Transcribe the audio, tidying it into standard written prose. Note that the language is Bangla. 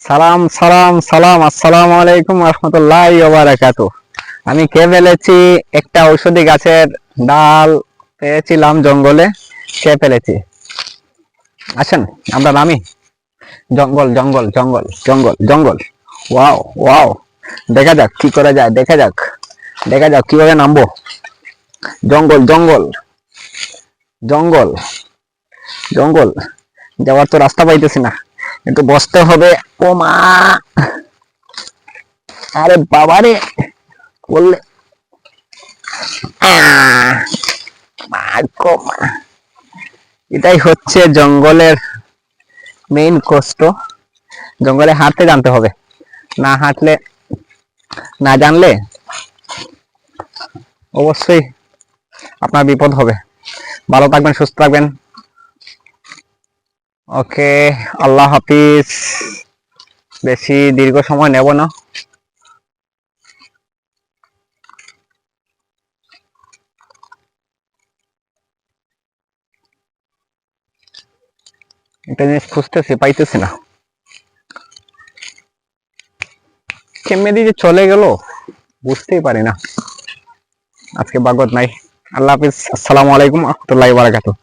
সালাম সালাম সালাম, আসসালামু আলাইকুম রহমতুল্লাহি ওয়া বারাকাতুহু। আমি খেয়ে ফেলেছি একটা ঔষধি গাছের ডাল, পেয়েছিলাম জঙ্গলে, খেয়ে ফেলেছি। আসেন আমরা নামি। জঙ্গল জঙ্গল জঙ্গল জঙ্গল জঙ্গল। ওয়াও ওয়াও, দেখা যাক কি করা যায়, দেখা যাক, দেখা যাক কিভাবে নামবো। জঙ্গল জঙ্গল জঙ্গল জঙ্গল, যাওয়ার তো রাস্তা পাইতেছি না, একটু বসতে হবে। ও মা, আরে বাবারে, বললে এটাই হচ্ছে জঙ্গলের মেইন কষ্ট। জঙ্গলে হাঁটতে জানতে হবে, না হাঁটলে, না জানলে অবশ্যই আপনার বিপদ হবে। ভালো থাকবেন, সুস্থ থাকবেন। ওকে, আল্লাহ হাফিজ। বেশি দীর্ঘ সময় নেব না। একটা জিনিস খুঁজতেছি, পাইতেছি না, কেমনে দিয়ে চলে গেল বুঝতেই পারি না। আজকে বাগত নাই। আল্লাহ হাফিজ, আসসালামু আলাইকুম রহমতুল্লাহি ওয়া বারাকাতুহু।